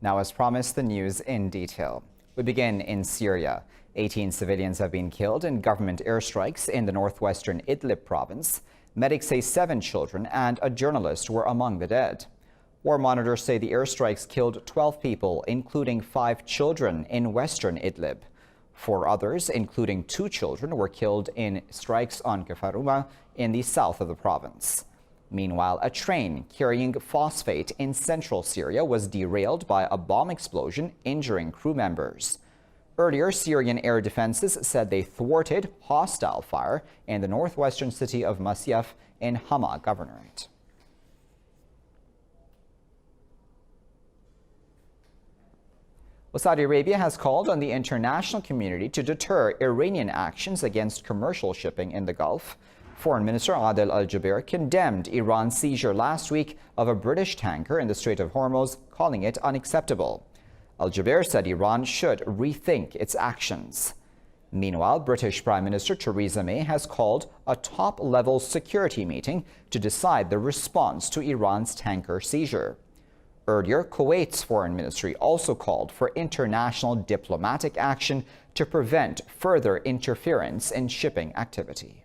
Now, as promised, the news in detail. We begin in Syria. 18 civilians have been killed in government airstrikes in the northwestern Idlib province. Medics say 7 children and a journalist were among the dead. War monitors say the airstrikes killed 12 people, including 5 children in western Idlib. 4 others, including 2 children, were killed in strikes on Kafaruma in the south of the province. Meanwhile, a train carrying phosphate in central Syria was derailed by a bomb explosion, injuring crew members. Earlier, Syrian air defenses said they thwarted hostile fire in the northwestern city of Masyaf in Hama Governorate. Well, Saudi Arabia has called on the international community to deter Iranian actions against commercial shipping in the Gulf. Foreign Minister Adel Al-Jubeir condemned Iran's seizure last week of a British tanker in the Strait of Hormuz, calling it unacceptable. Al-Jubeir said Iran should rethink its actions. Meanwhile, British Prime Minister Theresa May has called a top-level security meeting to decide the response to Iran's tanker seizure. Earlier, Kuwait's foreign ministry also called for international diplomatic action to prevent further interference in shipping activity.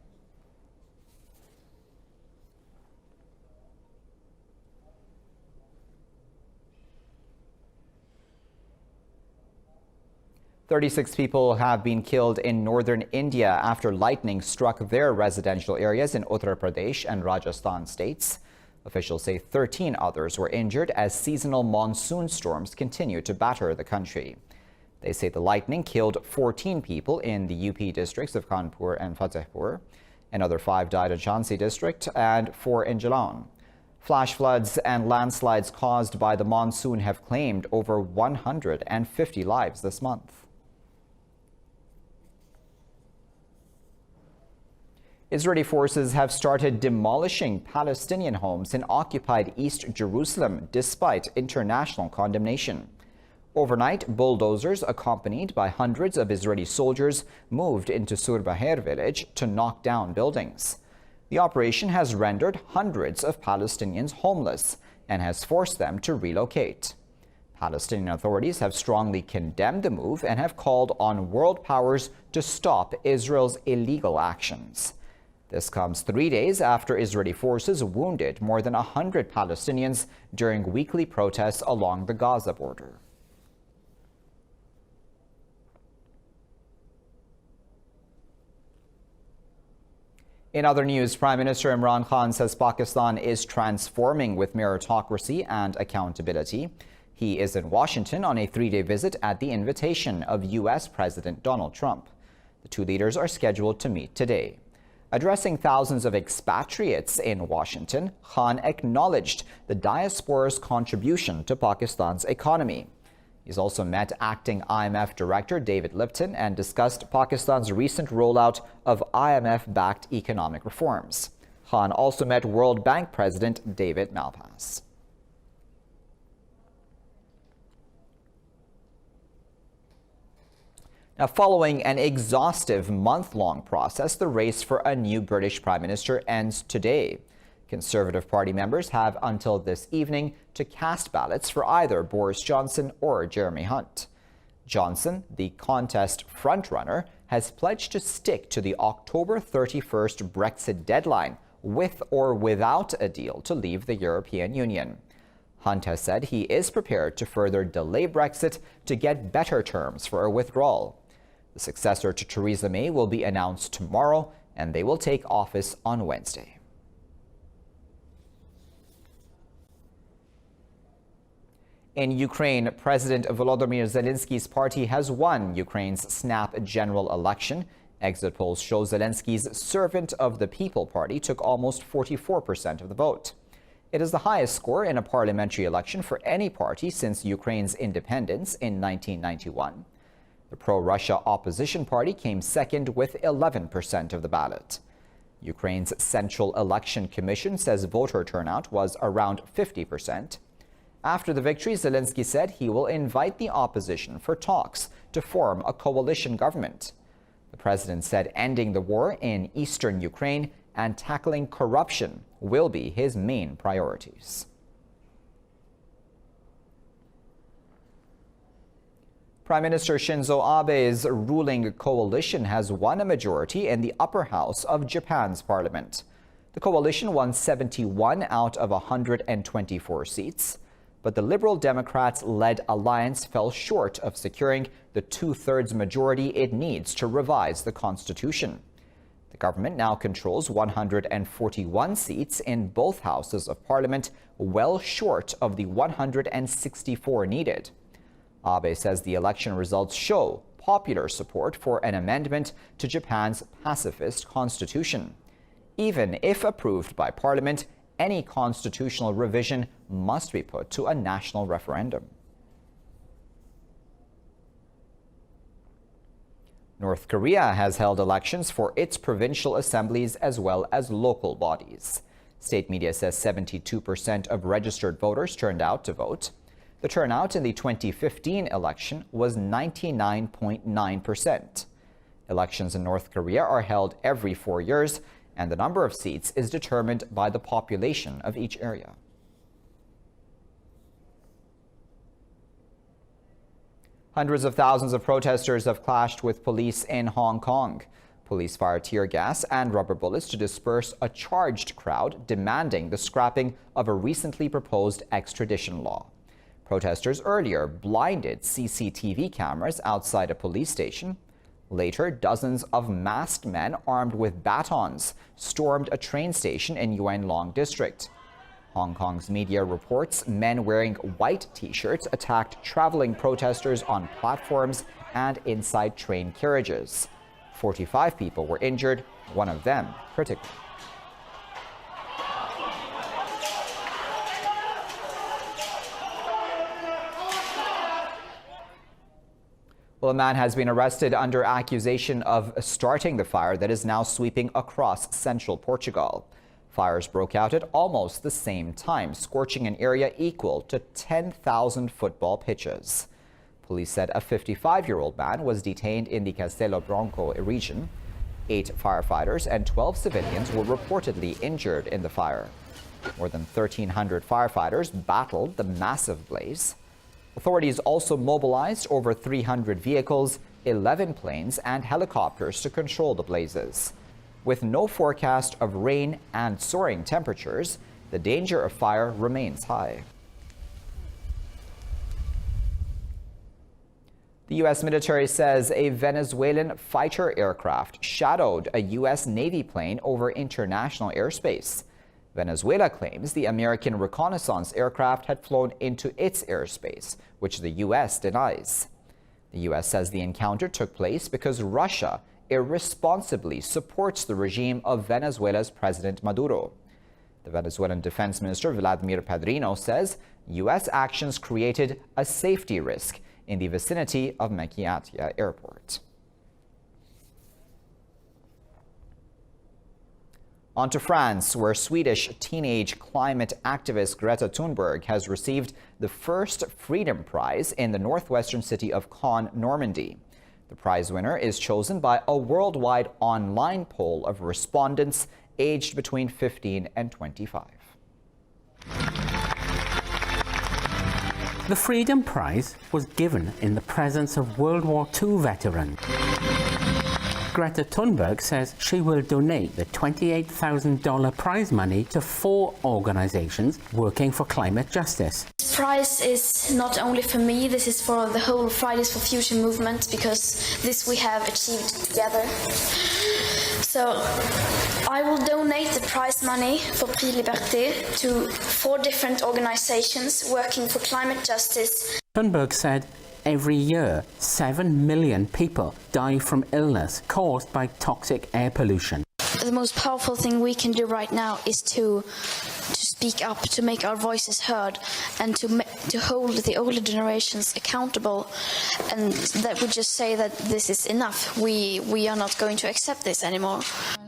"36 people have been killed in northern India after lightning struck their residential areas in Uttar Pradesh and Rajasthan states. Officials say 13 others were injured as seasonal monsoon storms continue to batter the country. They say the lightning killed 14 people in the UP districts of Kanpur and Fatehpur. Another 5 died in Jhansi district and 4 in Jalan. Flash floods and landslides caused by the monsoon have claimed over 150 lives this month. Israeli forces have started demolishing Palestinian homes in occupied East Jerusalem despite international condemnation. Overnight, bulldozers accompanied by hundreds of Israeli soldiers moved into Surbaher village to knock down buildings. The operation has rendered hundreds of Palestinians homeless and has forced them to relocate. Palestinian authorities have strongly condemned the move and have called on world powers to stop Israel's illegal actions. This comes 3 days after Israeli forces wounded more than 100 Palestinians during weekly protests along the Gaza border. In other news, Prime Minister Imran Khan says Pakistan is transforming with meritocracy and accountability. He is in Washington on a 3-day visit at the invitation of U.S. President Donald Trump. The 2 leaders are scheduled to meet today. Addressing thousands of expatriates in Washington, Khan acknowledged the diaspora's contribution to Pakistan's economy. He's also met acting IMF Director David Lipton and discussed Pakistan's recent rollout of IMF-backed economic reforms. Khan also met World Bank President David Malpass. Now, following an exhaustive month-long process, the race for a new British Prime Minister ends today. Conservative Party members have until this evening to cast ballots for either Boris Johnson or Jeremy Hunt. Johnson, the contest frontrunner, has pledged to stick to the October 31st Brexit deadline, with or without a deal to leave the European Union. Hunt has said he is prepared to further delay Brexit to get better terms for a withdrawal. The successor to Theresa May will be announced tomorrow, and they will take office on Wednesday. In Ukraine, President Volodymyr Zelensky's party has won Ukraine's snap general election. Exit polls show Zelensky's Servant of the People party took almost 44% of the vote. It is the highest score in a parliamentary election for any party since Ukraine's independence in 1991. The pro-Russia opposition party came second with 11% of the ballot. Ukraine's Central Election Commission says voter turnout was around 50%. After the victory, Zelensky said he will invite the opposition for talks to form a coalition government. The president said ending the war in eastern Ukraine and tackling corruption will be his main priorities. Prime Minister Shinzo Abe's ruling coalition has won a majority in the upper house of Japan's parliament. The coalition won 71 out of 124 seats, but the Liberal Democrats-led alliance fell short of securing the two-thirds majority it needs to revise the constitution. The government now controls 141 seats in both houses of parliament, well short of the 164 needed. Abe says the election results show popular support for an amendment to Japan's pacifist constitution. Even if approved by Parliament, any constitutional revision must be put to a national referendum. North Korea has held elections for its provincial assemblies as well as local bodies. State media says 72% of registered voters turned out to vote. The turnout in the 2015 election was 99.9%. Elections in North Korea are held every 4 years, and the number of seats is determined by the population of each area. Hundreds of thousands of protesters have clashed with police in Hong Kong. Police fired tear gas and rubber bullets to disperse a charged crowd demanding the scrapping of a recently proposed extradition law. Protesters earlier blinded CCTV cameras outside a police station. Later, dozens of masked men armed with batons stormed a train station in Yuen Long district. Hong Kong's media reports men wearing white T-shirts attacked traveling protesters on platforms and inside train carriages. 45 people were injured, one of them critically. Well, a man has been arrested under accusation of starting the fire that is now sweeping across central Portugal. Fires broke out at almost the same time, scorching an area equal to 10,000 football pitches. Police said a 55-year-old man was detained in the Castelo Branco region. 8 firefighters and 12 civilians were reportedly injured in the fire. More than 1,300 firefighters battled the massive blaze. Authorities also mobilized over 300 vehicles, 11 planes, and helicopters to control the blazes. With no forecast of rain and soaring temperatures, the danger of fire remains high. The U.S. military says a Venezuelan fighter aircraft shadowed a U.S. Navy plane over international airspace. Venezuela claims the American reconnaissance aircraft had flown into its airspace, which the U.S. denies. The U.S. says the encounter took place because Russia irresponsibly supports the regime of Venezuela's President Maduro. The Venezuelan Defense Minister Vladimir Padrino says U.S. actions created a safety risk in the vicinity of Mequinez Airport. On to France, where Swedish teenage climate activist Greta Thunberg has received the first Freedom Prize in the northwestern city of Caen, Normandy. The prize winner is chosen by a worldwide online poll of respondents aged between 15 and 25. The Freedom Prize was given in the presence of World War II veteran. Greta Thunberg says she will donate the $28,000 prize money to 4 organizations working for climate justice. This prize is not only for me, this is for the whole Fridays for Future movement, because this we have achieved together. So I will donate the prize money for Prix Liberté to 4 different organizations working for climate justice. Thunberg said every year 7 million people die from illness caused by toxic air pollution. The most powerful thing we can do right now is to speak up, to make our voices heard, and to hold the older generations accountable, and that would just say that this is enough. We are not going to accept this anymore.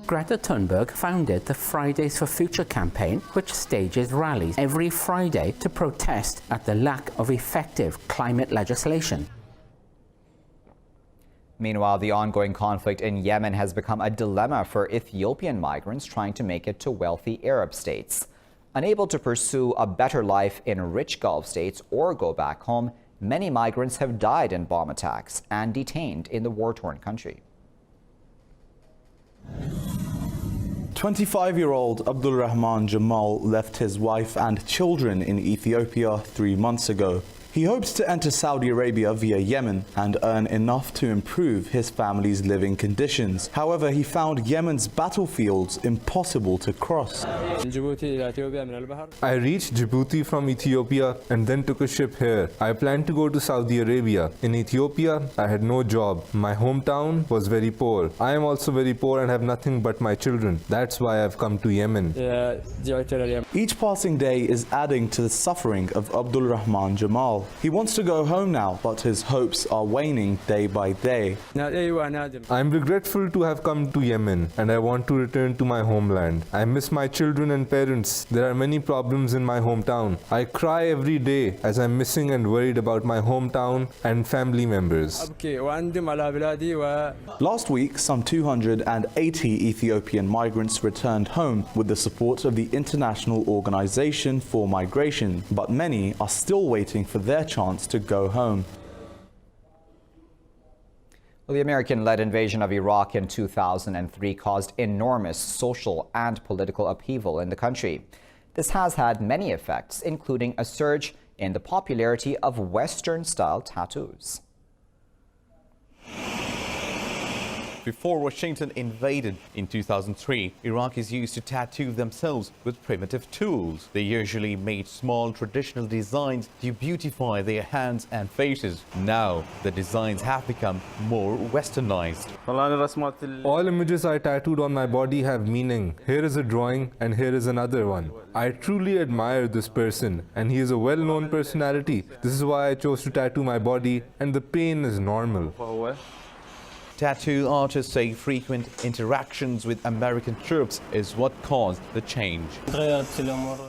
Greta Thunberg founded the Fridays for Future campaign, which stages rallies every Friday to protest at the lack of effective climate legislation. Meanwhile, the ongoing conflict in Yemen has become a dilemma for Ethiopian migrants trying to make it to wealthy Arab states. Unable to pursue a better life in rich Gulf states or go back home, Many migrants have died in bomb attacks and detained in the war-torn country. 25-year-old Abdul Rahman Jamal left his wife and children in Ethiopia 3 months ago. He hopes to enter Saudi Arabia via Yemen and earn enough to improve his family's living conditions. However, he found Yemen's battlefields impossible to cross. I reached Djibouti from Ethiopia and then took a ship here. I planned to go to Saudi Arabia. In Ethiopia, I had no job. My hometown was very poor. I am also very poor and have nothing but my children. That's why I've come to Yemen. Each passing day is adding to the suffering of Abdul Rahman Jamal. He wants to go home now, but his hopes are waning day by day. I'm regretful to have come to Yemen and I want to return to my homeland. I miss my children and parents. There are many problems in my hometown. I cry every day as I'm missing and worried about my hometown and family members. Last week, some 280 Ethiopian migrants returned home with the support of the International Organization for Migration, but many are still waiting for their chance to go home. Well, the American-led invasion of Iraq in 2003 caused enormous social and political upheaval in the country. This has had many effects, including a surge in the popularity of Western-style tattoos. Before Washington invaded in 2003, Iraqis used to tattoo themselves with primitive tools. They usually made small traditional designs to beautify their hands and faces. Now, the designs have become more westernized. All images I tattooed on my body have meaning. Here is a drawing and here is another one. I truly admire this person and he is a well-known personality. This is why I chose to tattoo my body and the pain is normal. Tattoo artists say frequent interactions with American troops is what caused the change.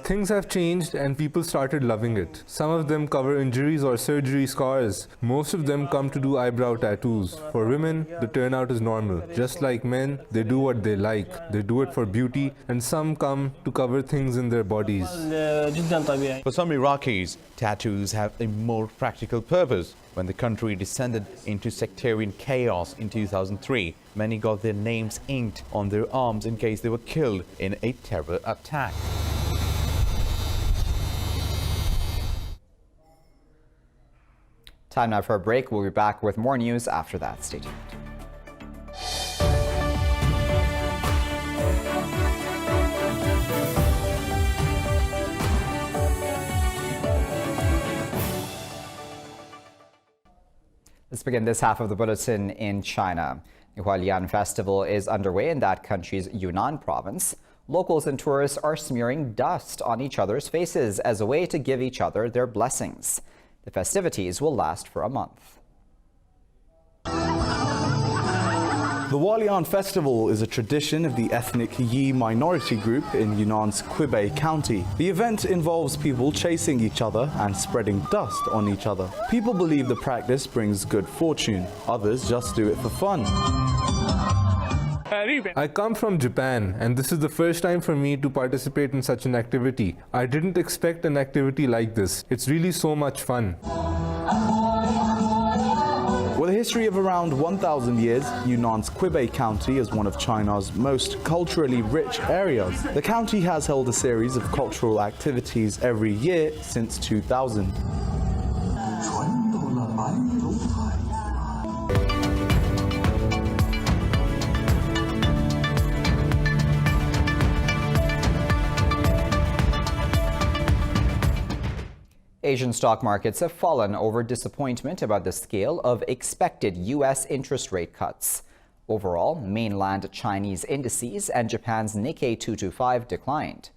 Things have changed and people started loving it. Some of them cover injuries or surgery scars. Most of them come to do eyebrow tattoos. For women, the turnout is normal. Just like men, they do what they like. They do it for beauty, and some come to cover things in their bodies. For some Iraqis, tattoos have a more practical purpose. When the country descended into sectarian chaos in 2003, many got their names inked on their arms in case they were killed in a terror attack. Time now for a break. We'll be back with more news after that. Stay tuned. Let's begin this half of the bulletin in China. The Hualian Festival is underway in that country's Yunnan province. Locals and tourists are smearing dust on each other's faces as a way to give each other their blessings. The festivities will last for a month. The Hualian Festival is a tradition of the ethnic Yi minority group in Yunnan's Qubei County. The event involves people chasing each other and spreading dust on each other. People believe the practice brings good fortune. Others just do it for fun. I come from Japan and this is the first time for me to participate in such an activity. I didn't expect an activity like this. It's really so much fun. With a history of around 1,000 years, Yunnan's Qubei County is one of China's most culturally rich areas. The county has held a series of cultural activities every year since 2000. Asian stock markets have fallen over disappointment about the scale of expected U.S. interest rate cuts. Overall, mainland Chinese indices and Japan's Nikkei 225 declined.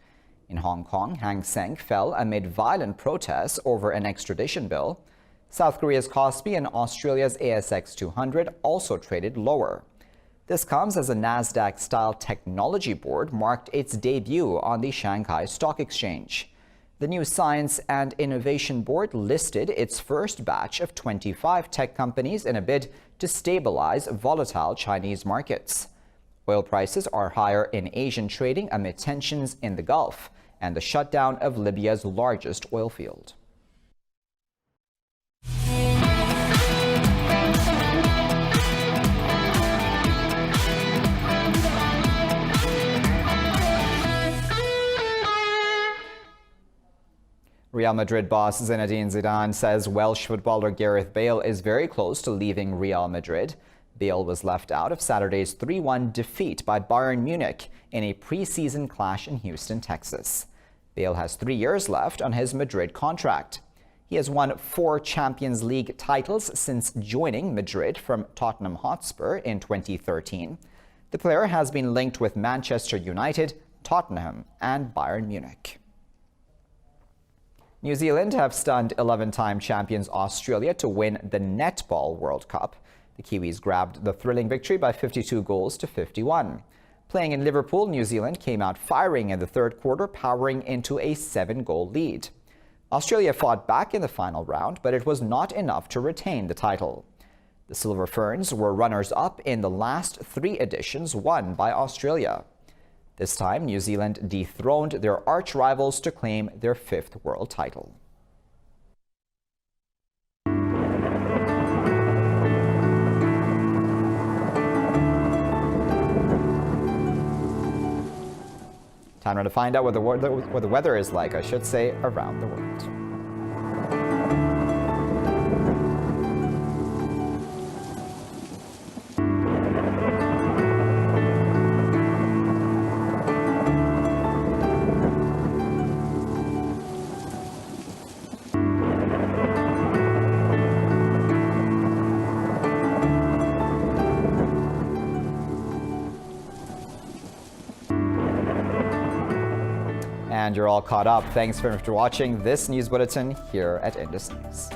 In Hong Kong, Hang Seng fell amid violent protests over an extradition bill. South Korea's Kospi and Australia's ASX 200 also traded lower. This comes as a Nasdaq-style technology board marked its debut on the Shanghai Stock Exchange. The new Science and Innovation Board listed its first batch of 25 tech companies in a bid to stabilize volatile Chinese markets. Oil prices are higher in Asian trading amid tensions in the Gulf and the shutdown of Libya's largest oil field. Real Madrid boss Zinedine Zidane says Welsh footballer Gareth Bale is very close to leaving Real Madrid. Bale was left out of Saturday's 3-1 defeat by Bayern Munich in a preseason clash in Houston, Texas. Bale has 3 years left on his Madrid contract. He has won 4 Champions League titles since joining Madrid from Tottenham Hotspur in 2013. The player has been linked with Manchester United, Tottenham and Bayern Munich. New Zealand have stunned 11-time champions Australia to win the Netball World Cup. The Kiwis grabbed the thrilling victory by 52 goals to 51. Playing in Liverpool, New Zealand came out firing in the third quarter, powering into a 7-goal lead. Australia fought back in the final round, but it was not enough to retain the title. The Silver Ferns were runners-up in the last 3 editions won by Australia. This time, New Zealand dethroned their arch-rivals to claim their 5th world title. Time now to find out what the weather is like, I should say, around the world. And you're all caught up. Thanks for watching this news bulletin here at Indus News.